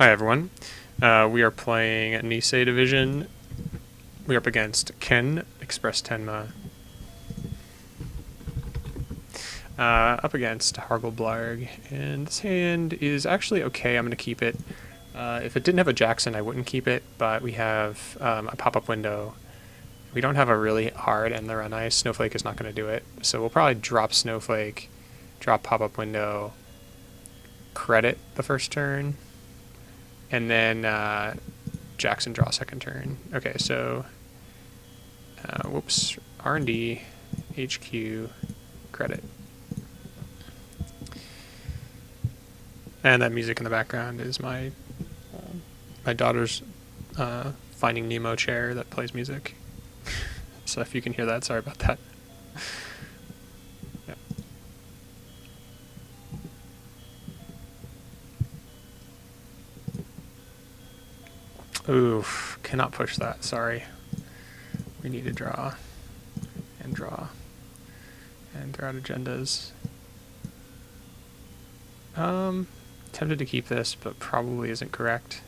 Hi everyone. We are playing Nisei Division. We're up against Ken, Express Tenma. Up against Hargleblarg. And this hand is actually okay. I'm going to keep it. If it didn't have a Jackson, I wouldn't keep it, but we have a pop-up window. We don't have a really hard end the run ice. Snowflake is not going to do it. So we'll probably drop Snowflake, drop pop-up window, credit the first turn, and then Jackson draw second turn. Okay, so whoops, R&D, HQ, credit. And that music in the background is my daughter's Finding Nemo chair that plays music. So if you can hear that, sorry about that. Yeah. Oof, cannot push that, sorry. We need to draw and throw out agendas. Tempted to keep this, but probably isn't correct.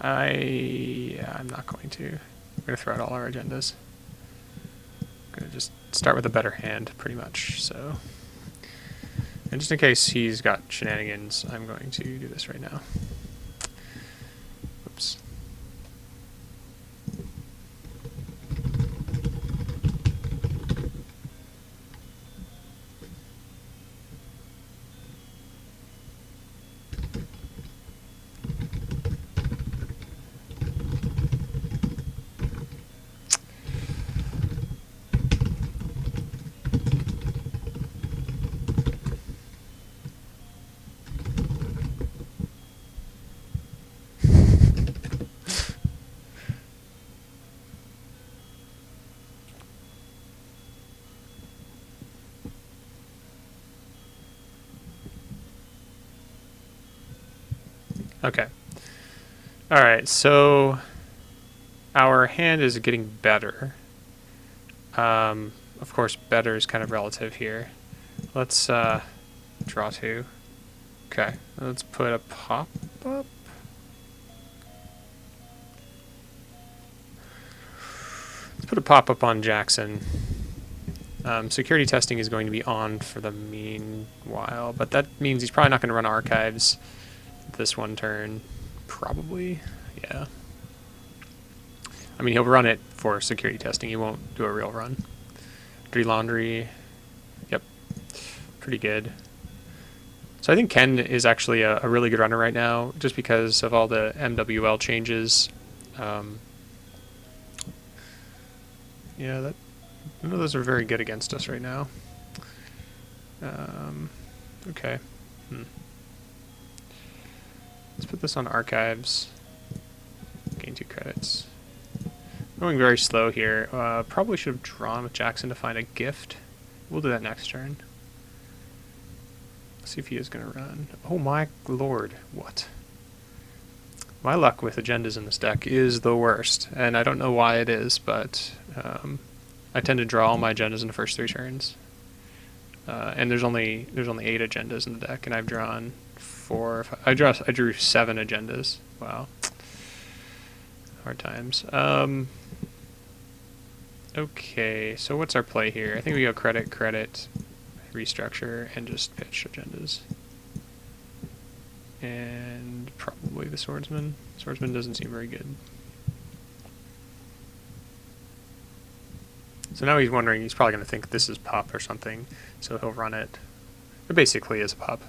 I'm not going to. We're going to throw out all our agendas. I'm going to just start with a better hand, pretty much, so. And just in case he's got shenanigans, I'm going to do this right now. Oops. Okay. Alright, so our hand is getting better. Of course, better is kind of relative here. Let's draw two. Okay, let's put a pop-up. Let's put a pop-up on Jackson. Security testing is going to be on for the meanwhile, but that means he's probably not going to run archives this one turn. Probably, yeah. I mean, he'll run it for security testing. He won't do a real run. Dirty Laundry, yep, pretty good. So I think Ken is actually a really good runner right now, just because of all the MWL changes. Yeah, none of those are very good against us right now. Okay. Let's put this on archives. Gain 2 credits. Going very slow here. Probably should have drawn with Jackson to find a gift. We'll do that next turn. Let's see if he is going to run. Oh my lord, what? My luck with agendas in this deck is the worst, and I don't know why it is, but I tend to draw all my agendas in the first 3 turns. And there's only 8 agendas in the deck, and I've drawn 4. I drew 7 agendas. Wow. Hard times. Okay, so what's our play here? I think we go credit, restructure, and just pitch agendas. And probably the swordsman. Swordsman doesn't seem very good. So now he's wondering, he's probably going to think this is pop or something, so he'll run it. It basically is a pop.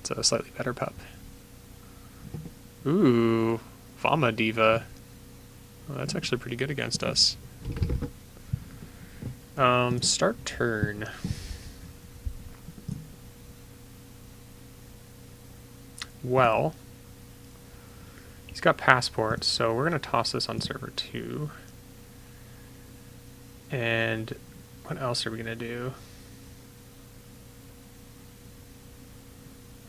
It's a slightly better pop. Ooh, Vamadeva. Well, that's actually pretty good against us. Start turn. Well, he's got passports, so we're going to toss this on server 2. And what else are we going to do?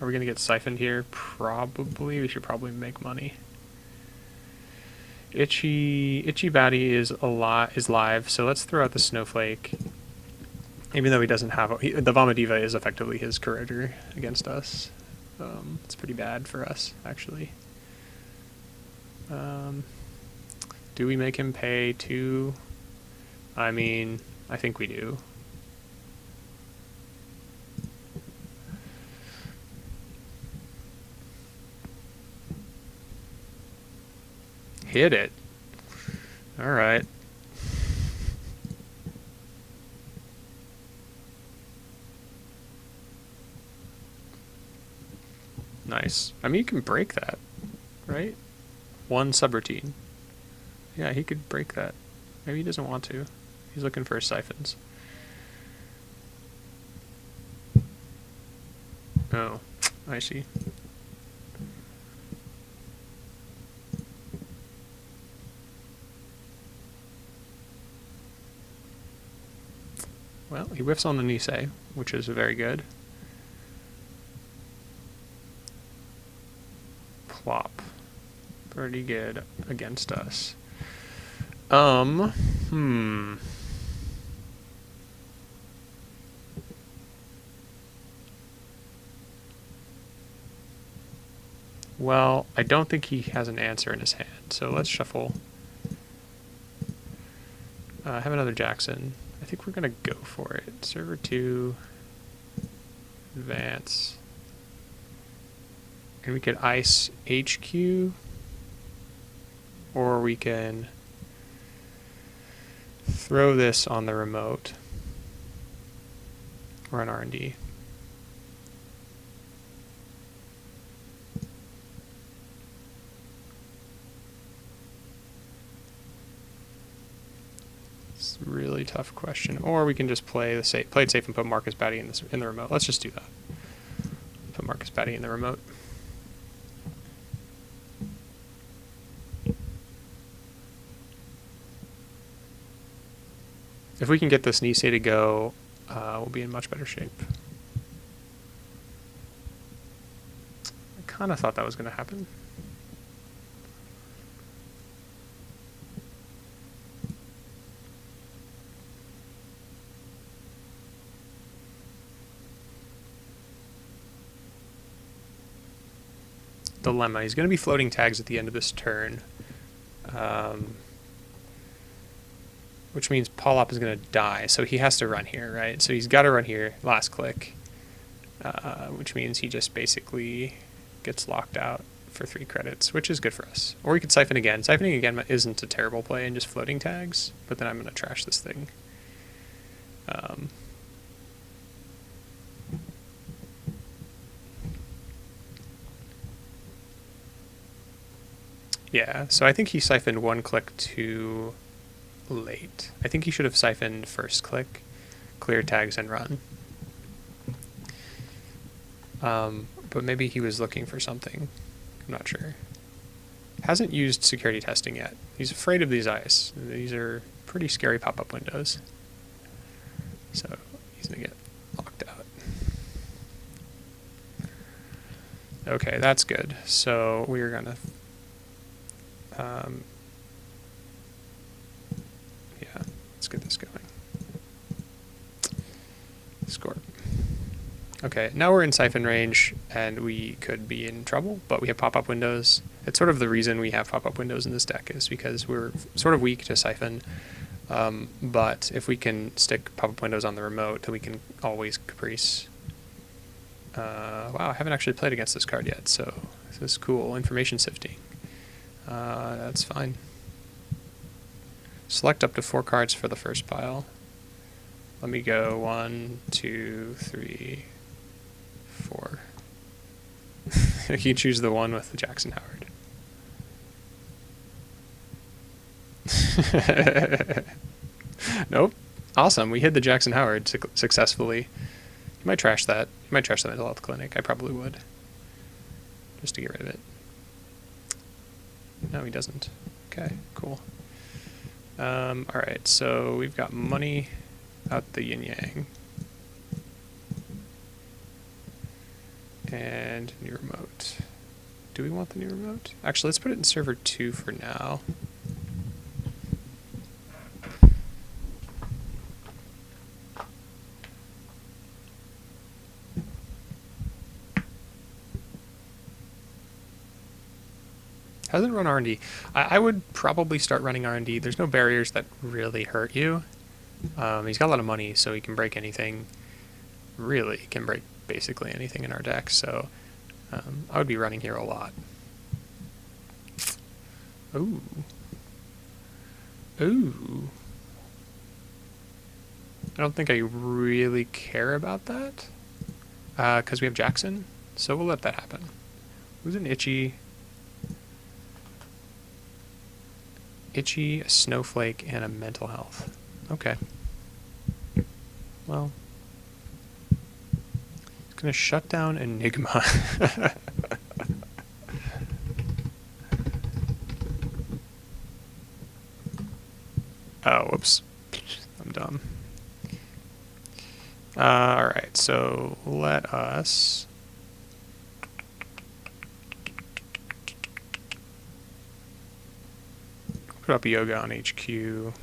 Are we going to get siphoned here? Probably. We should probably make money. Ichi Baddie is live, so let's throw out the Snowflake. Even though he doesn't have the Vamadeva is effectively his corroder against us. It's pretty bad for us, actually. Do we make him pay 2? I mean, I think we do. Hit it. All right. Nice. I mean, you can break that, right? 1 subroutine. Yeah, he could break that. Maybe he doesn't want to. He's looking for siphons. Oh, I see. Well, he whiffs on the Nisei, which is very good. Plop. Pretty good against us. Well, I don't think he has an answer in his hand, so let's shuffle. Have another Jackson. I think we're going to go for it. Server 2. Advance. And we could ice HQ. Or we can throw this on the remote. Or on R&D. It's a really tough question. Or we can just play it safe and put Marcus Batty in the remote. Let's just do that. Put Marcus Batty in the remote. If we can get this Nisei to go, we'll be in much better shape. I kind of thought that was going to happen. Dilemma. He's going to be floating tags at the end of this turn. Which means Polop is going to die, so he has to run here, right? So he's got to run here, last click, which means he just basically gets locked out for 3 credits, which is good for us. Or we could siphon again. Siphoning again isn't a terrible play in just floating tags, but then I'm going to trash this thing. Yeah, so I think he siphoned 1 click too late. I think he should have siphoned first click, clear tags, and run. But maybe he was looking for something. I'm not sure. Hasn't used security testing yet. He's afraid of these ice. These are pretty scary pop-up windows. So he's going to get locked out. Okay, that's good. So we're going to... yeah, let's get this going. Score. Okay, now we're in siphon range, and we could be in trouble, but we have pop-up windows. It's sort of the reason we have pop-up windows in this deck is because we're sort of weak to siphon, but if we can stick pop-up windows on the remote, then we can always caprice. Wow, I haven't actually played against this card yet, so this is cool. Information sifting. That's fine. Select up to 4 cards for the first pile. Let me go 1, 2, 3, 4. You choose the one with the Jackson Howard. Nope. Awesome. We hid the Jackson Howard successfully. You might trash that. You might trash the mental health clinic. I probably would. Just to get rid of it. No, he doesn't. Okay, cool. Alright, so we've got money out the yin-yang. And new remote. Do we want the new remote? Actually, let's put it in server 2 for now. Hasn't run R&D. I would probably start running R&D. There's no barriers that really hurt you. He's got a lot of money, so he can break anything. Really, he can break basically anything in our deck, so I would be running here a lot. Ooh. Ooh. I don't think I really care about that, because we have Jackson, so we'll let that happen. Who's an Ichi? Ichi, a Snowflake, and a Mental Health. Okay. Well, it's going to shut down Enigma. Oh, whoops. I'm dumb. Alright, so let us... put up Yoga on HQ.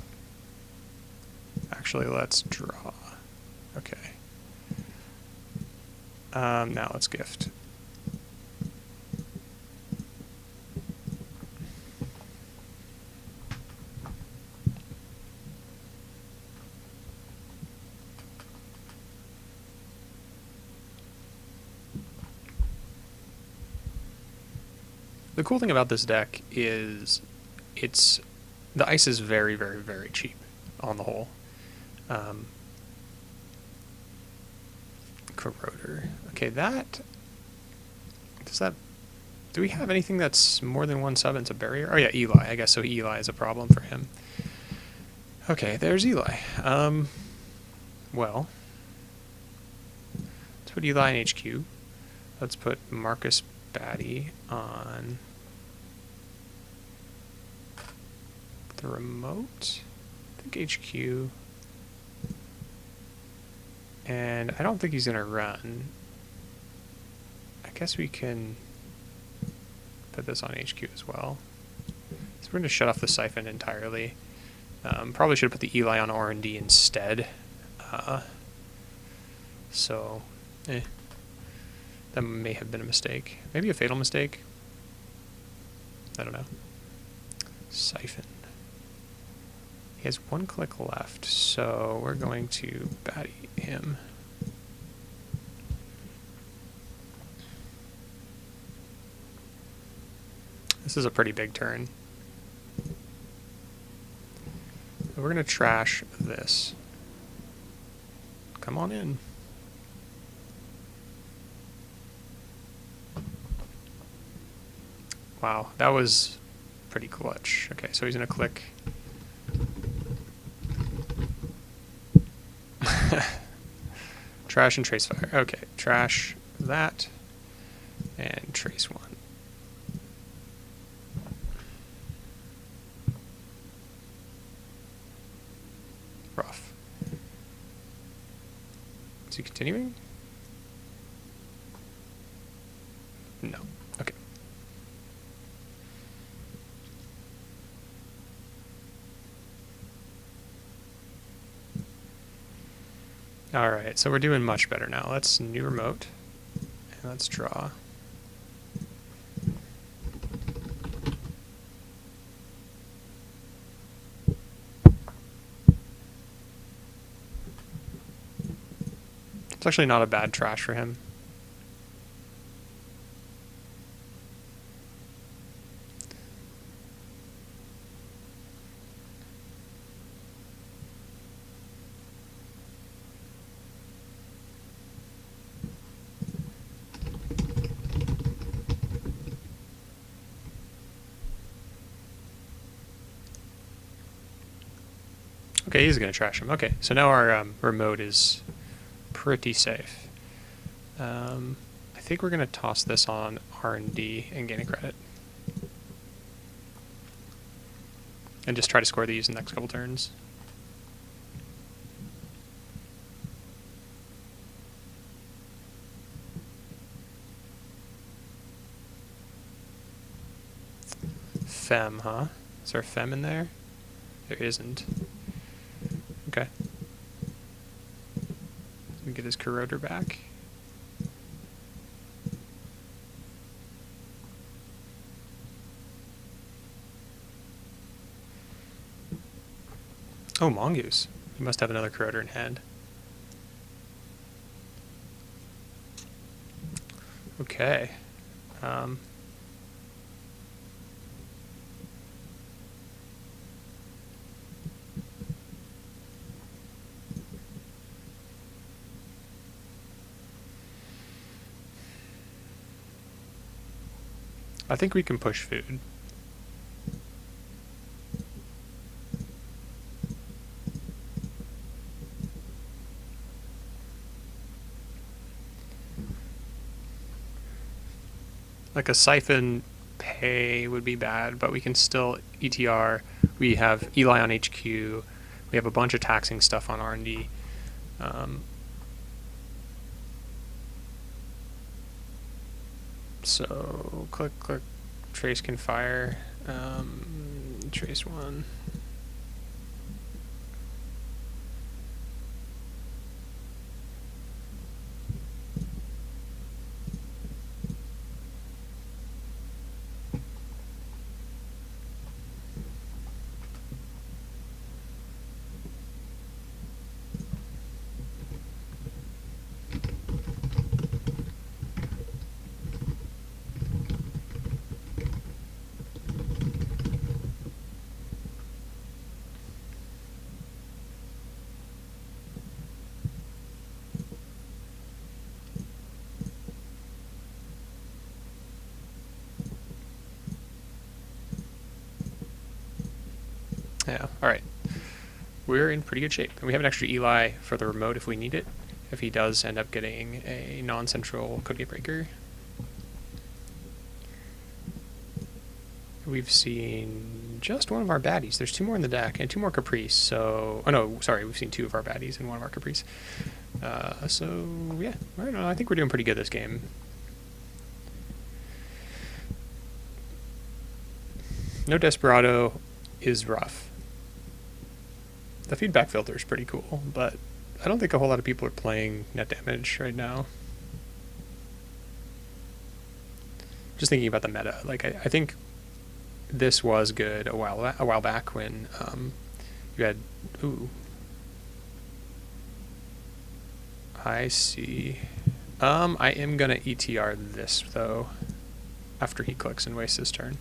Actually, let's draw. Okay. Now let's gift. The cool thing about this deck is the ice is very, very, very cheap on the whole. Corroder. Okay, do we have anything that's more than one sub into barrier? Oh yeah, Eli, I guess, so Eli is a problem for him. Okay, there's Eli. Well, let's put Eli in HQ. Let's put Marcus Batty on the remote. I think HQ. And I don't think he's going to run. I guess we can put this on HQ as well. So we're going to shut off the siphon entirely. Probably should have put the Eli on R&D instead. That may have been a mistake. Maybe a fatal mistake. I don't know. Siphon. He has one click left, so we're going to Batty him. This is a pretty big turn. We're going to trash this. Come on in. Wow, that was pretty clutch. Okay, so he's going to click. Trash and trace fire. Okay, trash that and trace one. Rough. Is he continuing? No. Okay. Alright, so we're doing much better now. Let's new remote, and let's draw. It's actually not a bad trash for him. Okay, he's going to trash him. Okay, so now our remote is pretty safe. I think we're going to toss this on R&D and gain a credit. And just try to score these in the next couple turns. Fem, huh? Is there a Fem in there? There isn't. Okay. Let me get his corroder back. Oh, Mongoose. You must have another corroder in hand. Okay. I think we can push food. Like a siphon pay would be bad, but we can still ETR. We have Eli on HQ. We have a bunch of taxing stuff on R&D. So click, trace can fire. Trace one. Yeah, alright. We're in pretty good shape. And we have an extra Eli for the remote if we need it, if he does end up getting a non-central codegate breaker. We've seen just one of our baddies. There's 2 more in the deck, and 2 more Caprice, so... Oh no, sorry, we've seen 2 of our baddies and 1 of our Caprice. So, yeah, I don't know, I think we're doing pretty good this game. No Desperado is rough. The feedback filter is pretty cool, but I don't think a whole lot of people are playing net damage right now. Just thinking about the meta, like I think this was good a while back when you had I see. I am gonna ETR this though after he clicks and wastes his turn.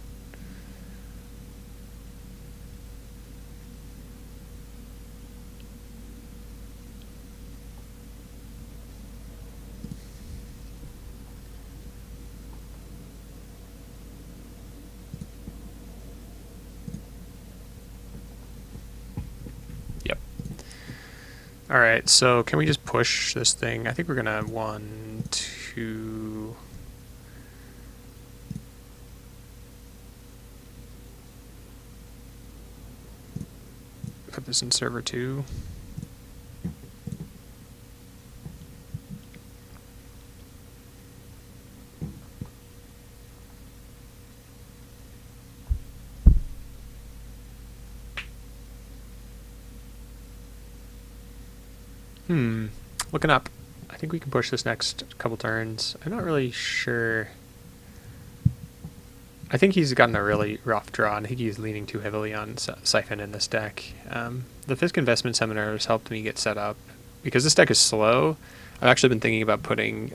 Alright, so can we just push this thing? I think we're gonna 1, 2... Put this in server 2. Looking up. I think we can push this next couple turns. I'm not really sure. I think he's gotten a really rough draw, and I think he's leaning too heavily on Siphon in this deck. The Fisk Investment Seminar has helped me get set up. Because this deck is slow, I've actually been thinking about putting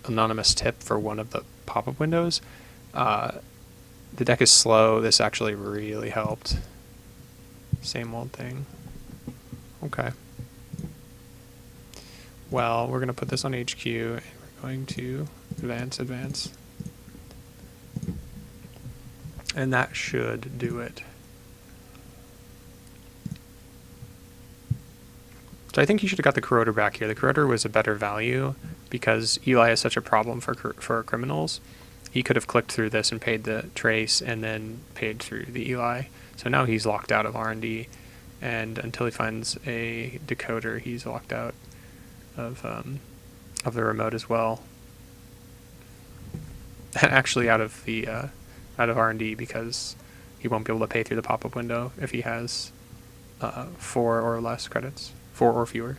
anonymous tip for one of the pop-up windows. The deck is slow. This actually really helped. Same old thing. Okay. Well, we're going to put this on HQ, and we're going to advance. And that should do it. So I think you should have got the corroder back here. The corroder was a better value because Eli is such a problem for criminals. He could have clicked through this and paid the trace and then paid through the Eli. So now he's locked out of R&D, and until he finds a decoder, he's locked out of the remote as well. Actually, out of R&D because he won't be able to pay through the pop-up window if he has 4 or less credits, 4 or fewer.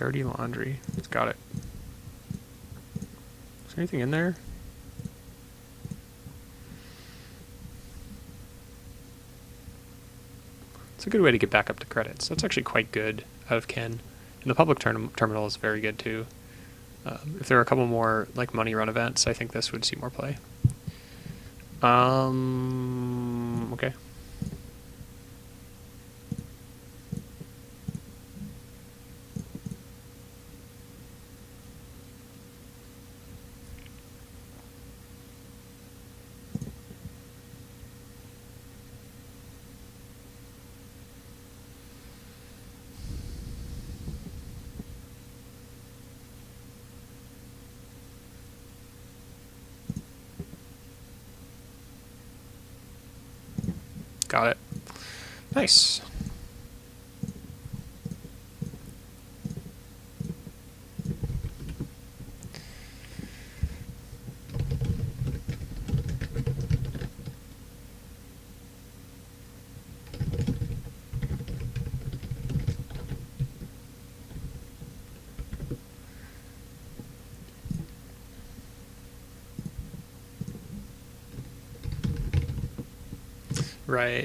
Dirty laundry. Got it. Is there anything in there? It's a good way to get back up to credits. That's actually quite good out of Ken. And the public terminal is very good too. If there are a couple more like money run events, I think this would see more play. Okay. Got it. Nice.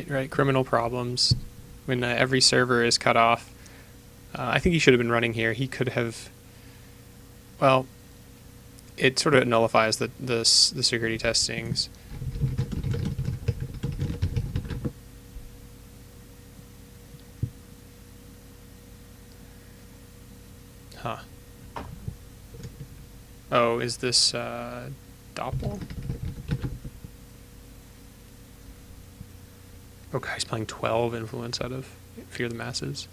Right. Criminal problems. When every server is cut off. I think he should have been running here. He could have... Well, it sort of nullifies the security testings. Huh. Oh, is this Doppel? Oh, guy's playing 12 influence out of Fear the Masses.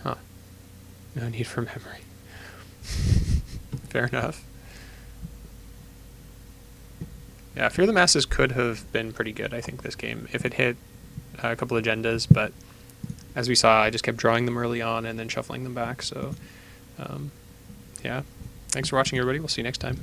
Huh. No need for memory. Fair enough. Yeah, Fear the Masses could have been pretty good, I think, this game, if it hit a couple agendas, but as we saw, I just kept drawing them early on and then shuffling them back, so yeah. Thanks for watching, everybody. We'll see you next time.